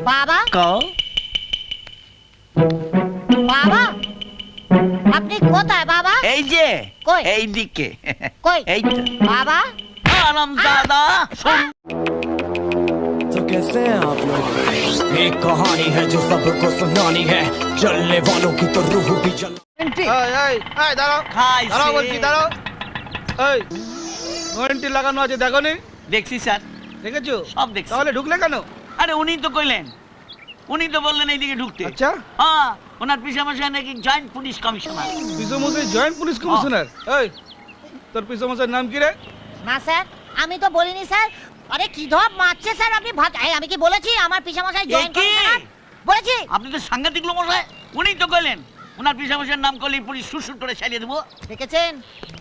বাবা বাবা আপনি কোথায় বাবা? এই যে কই? এই দিকে কই? এই তো বাবা আরামজাদা শুন। तो कैसे हैं आप लोग? एक कहानी है जो सबको सुनानी है, जलने वालों की तो रूह भी जल। দাঁড়াও খাইছে। দাঁড়াও বলছি দাঁড়াও। এই ওয়ারেন্টি লাগানো আছে দেখো নি? দেখছি স্যার, দেখেছো? সব দেখছি। তাহলে ঢুকলে কেন? আরে উনি তো কইলেন, উনি তো বললেন এইদিকে ঢুকতে। আচ্ছা হ্যাঁ, ওনার পিসামশাই নাকি জয়েন্ট পুলিশ কমিশনার। পিসমশাই জয়েন্ট পুলিশ কমিশনার। এই তোর পিসমশাইয়ের নাম কি রে? না স্যার, আমি তো বলিনি স্যার। আরে কি ধপ মারছে স্যার আপনি আমি কি বলেছি আমার পিসামশাই জয়েন কি? কমিশনার? বলেছি? আপনি তো সাংঘাতিক লোক মশাই। উনি তো কইলেন ওনার পিসামশাইয়ের নাম করলে পুলিশ সুরসুর করে চালিয়ে দেবো। দেখেছেন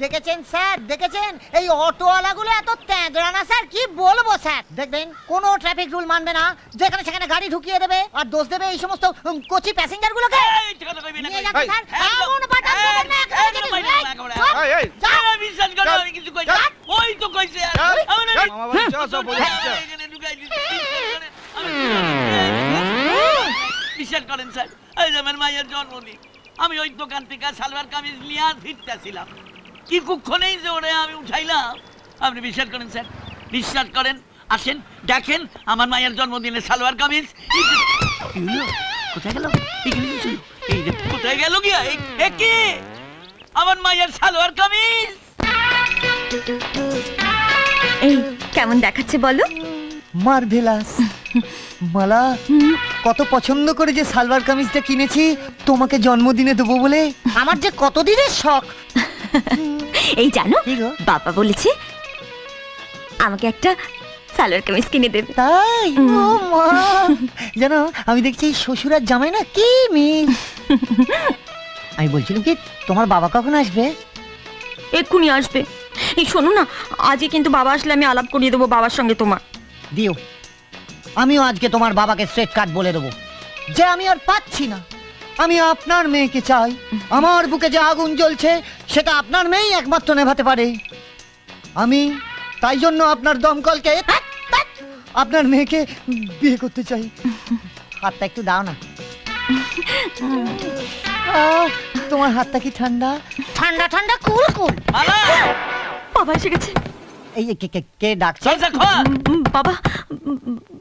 দেখেছেন স্যার দেখেছেন? এই অটোওয়ালাগুলো এত তেঁদড়া না স্যার, কি বলবো স্যার। দেখবেন কোনো ট্রাফিক রুল মানবে না, যেখানে সেখানে গাড়ি ঢুকিয়ে দেবে আর দোষ দেবে এই সমস্ত কোচি প্যাসেঞ্জার গুলোকে। এই ঠিক কথা কইবি না। নিয়ে যাচ্ছে স্যার, এমন বাটাম দেবেন না একেবারে যদি। এই যাও। বিশ্বাস করো আমি কিছু কই না। ওই তো কইছে। মামা বাড়ি চল সব বলে দিচ্ছে। বিশ্বাস করেন স্যার, এই যে আমার মায়ের জন্মদিন, আমি ওই দোকান থেকে সালোয়ার কামিজ নিয়ে ফিরতেছিলাম, কি কুক্ষণেই যে ওরে আমি উঠাইলাম। আপনি বিশ্বাস করেন স্যার, বিশ্বাস করেন। আসেন দেখেন আমার মায়ের জন্মদিনে সালোয়ার কামিজ। কোথায় গেল? এই যে কোথায় গেল গিয়া? কি আমার মায়ের সালোয়ার কামিজ? এই কেমন দেখাচ্ছে বলো? মার্ভেলাস। মালা কত পছন্দ করে যে সালোয়ার কামিজটা কিনেছি তোমাকে জন্মদিনে দেবো বলে। আমার যে কতদিনের শখ। এই জানো, কি গো? বাবা বলেছে আমাকে একটা সালোয়ার কামিজ কিনে দেবে। তাই? ও মা, জানো আমি দেখছি শ্বশুর আর জামাই না কি মিল। আমি বলছিলাম কি, তোমার বাবা কখন আসবে? এক্ষুনি আসবে। এই শোনো না, আজকে কিন্তু বাবা আসলে আমি আলাপ করিয়ে দেবো বাবার সঙ্গে তোমার। দিও, আমিও আজকে তোমার বাবাকে স্ট্রেট কাট বলে দেবো যে আমি আর পাচ্ছি না, আমি আপনার মেয়েকে চাই। আমার বুকে যে আগুন জ্বলছে সেটা আপনার মেয়েই একমাত্র নেভাতে পারে। আমি তাই জন্য আপনার দমকলকে আপনার মেয়েকে বিয়ে করতে চাই। হাতটা একটু দাও না। তোমার হাতটা কি ঠান্ডা? ঠান্ডা ঠান্ডা কুল কুল। মালা বাবা এসে গেছে। এই কে কে কে ডাকছে? চল খা। বাবা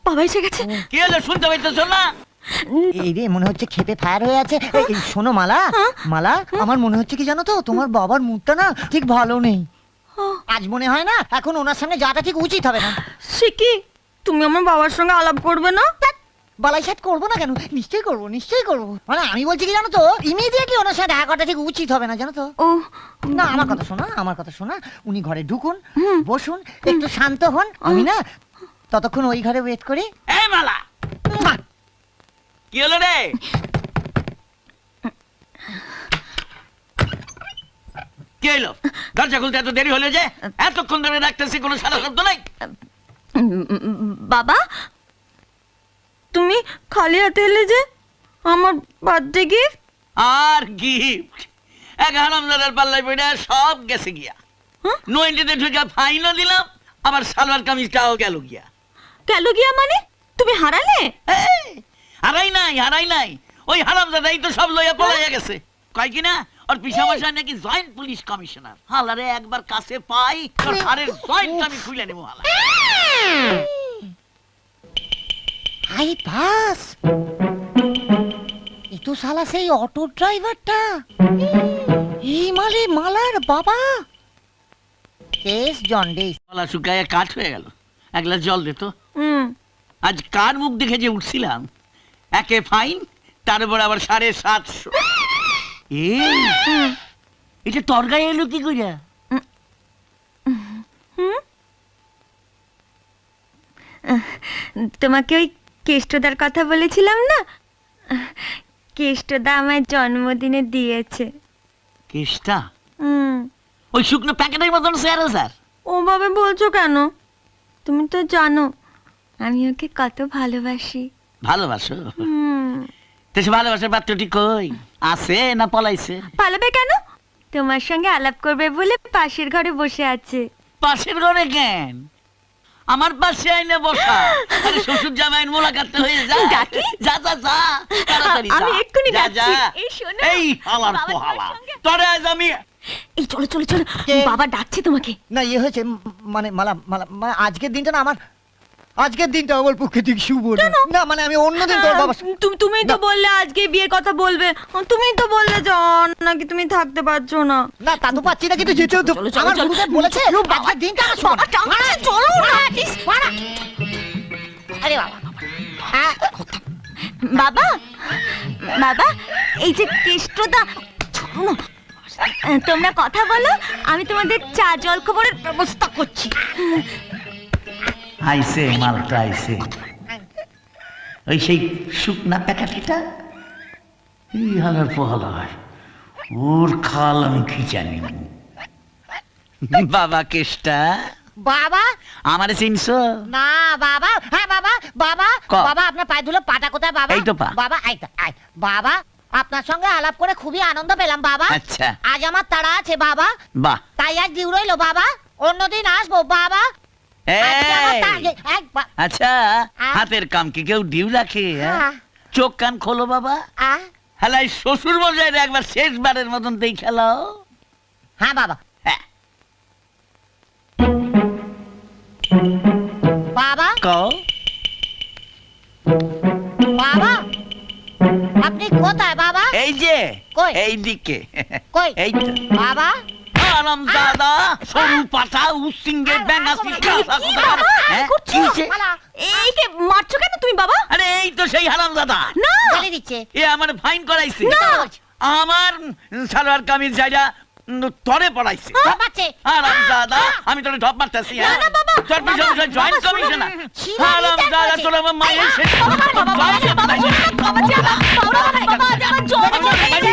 বাবা এসে গেছে। কি হলো শুনতে পাইতেছো না? এই রে, মনে হচ্ছে খেপে ফায়ার হয়ে আছে। এই শোনো মালা, মালা আমার মনে হচ্ছে কি জানো তো, তোমার বাবার মুডটা না ঠিক ভালো নেই। আজ মনে হয় না এখন ওনার সামনে যাওয়াটা ঠিক উচিত হবে না। সে কি, তুমি আমার বাবার সঙ্গে আলাপ করবে না? বালাই সাথ করবো না কেন? নিশ্চয়ই করবো, নিশ্চয়ই করবো। মানে আমি বলছি কি জানো তো, ইমিডিয়েটলি ওনার সাথে দেখা করাটা ঠিক উচিত হবে না জানো তো। ও না, আমার কথা শোনা, আমার কথা শোনা। উনি ঘরে ঢুকুন, বসুন, একটু শান্ত হন। আমি না ততক্ষণ ওই ঘরে ওয়েট করি। এই মালা মা, কি হলো রে? কি হলো? দরজা খুলতে এত দেরি হলো যে? এতক্ষণ ধরে রাখতেছি, কোনো সারা শব্দ নাই। বাবা তুমি খালি হাতে এলে যে? আমার বার্থডে গিফট? আর গিফট এক হারামজাদার পাল্লাই পড়ে সব গেছে গিয়া। নইন্টিতে ঢুকে ফাইনও দিলাম, আবার সালোয়ার কামিজটাও গেল গিয়া। গেল গিয়া মানে? তুমি হারালে? এই, হারাই নাই, হারাই নাই। ওই হারামজাদাই তো সব লইয়া পলাইয়া গেছে। কয় কি না ওর পিসামশাই নাকি জয়েন্ট পুলিশ কমিশনার। হালারে একবার কাছে পাই তোর ঘরের জয়েন্ট আমি খুলে নেবো। হালা হাই বাস, এ তো শালা সেই অটো ড্রাইভারটা। এই মালে মালার বাবা। Case jaundice. গলা শুকায় কাঠ হয়ে গেল। এক গ্লাস জল দে তো। আজ কার মুখ দেখে যে উঠছিলাম, একে ফাইন, তার উপর আবার 750। এটা তোর গায়ে এলো কি কইরা? তোমাকে ওই কেষ্টদার কথা বলেছিলাম না, কেষ্টদা আমায় জন্মদিনে দিয়েছে। কেষ্টা? ওই শুকনো প্যাকেটের মতন স্যার। ওভাবে বলছো কেন? তুমি তো জানো আমি ওকে কত ভালোবাসি। ভালোবাসো? তো সে ভালোবাসার পাত্রটি কই? আছে না পলাইছে? পালাবে কেন? তোমার সঙ্গে আলাপ করবে বলে পাশের ঘরে বসে আছে। পাশের ঘরে কেন? আমার পাশে আইনে বসা। আরে শ্বশুর জামাইয়ের মোলাকাত হয়ে যায়। ডাকি? যা যা যা তাড়াতাড়ি যা। আমি এক্ষুনি যা, যাচ্ছি। যা। এই শোনো। এই হালার বাবা পোহালা তোমার সঙ্গে- তোরে আজ আমি এই চলো চলো চলো কে? বাবা ডাকছে তোমাকে। না ইয়ে হয়েছে মানে মালা মালা মানে আজকের দিনটা না আমার আজকের দিনটা আমার পক্ষে ঠিক শুভ না। না মানে আমি অন্যদিন তোর বাবা তুমি তো না। বললে আজকে বিয়ের কথা বলবে, তুমি তো বললে জন নাকি তুমি থাকতে পারছো না। না তা তো পাচ্ছি না কিন্তু যেতেও তো চলো, চলো, আমার চলো। গুরুদেব বলেছে আজকের দিনটা আমার শুভ বাবা না। টানছে, চলো না। আরে বাবা হ্যাঁ বাবা বাবা এই যে কেষ্টদা, চলো না। তোমরা কথা বলো, আমি তোমাদের চা জল খাবারের ব্যবস্থা করছি। আইসে মালটা আইসে। ওই সেই শুকনা প্যাকেটটা এই হালার পোহালা ওর খাল আমি খিচানি। বাবা কেষ্টা বাবা আমারে চিনছো? না বাবা হ্যাঁ বাবা বাবা ক। বাবা আপনার পায়ে ধুলো পাটা কোথায় বাবা এই তো পা। বাবা আই তো, আই। বাবা আপনার সঙ্গে আলাপ করে খুবই আনন্দ পেলাম বাবা। আচ্ছা আজ আমার তাড়া আছে বাবা, বাহ তাই আজ ডিউ রইলো বাবা, অন্যদিন আসবো বাবা। আজকে আমার এই আচ্ছা হাতের কাম কি কেউ ডিউ রাখে? হ্যাঁ? চোখ কান খোলো বাবা। হেলাই শ্বশুর মশাই একবার শেষবারের মতন তেই খেলাও। হ্যাঁ বাবা হ্যাঁ বাবা কও বাবা আপনি কোথায় বাবা? এই যে কই? এই দিকে কই এই তো বাবা আরাম দাদা সরু পাঠা উসিঙ্গে ব্যাঙা সিস্কা হ্যাঁ কি হইছে? এই কে মারছো কেন তুমি বাবা? আরে এই তো সেই হারাম দাদা না গালি দিচ্ছে। এ আমার ফাইন করাইছে। না। আমার সালোয়ার কামিজ জায়গা তরে পড়াইছে। বাচ্চে হারাম দাদা আমি তোরে ঢপ মারতাছি। হ্যাঁ না, বাবা, তোর পিছনে বাবা, জয়েন্ট বাবা, কমিশনার শোনো, হারাম শোনো, দাদা শোনো, তোর আমার মায়ের শেষ বাবা বাবা বাবা বাবা বাবা বাবা বাবা বাবা বাবা বাবা বাবা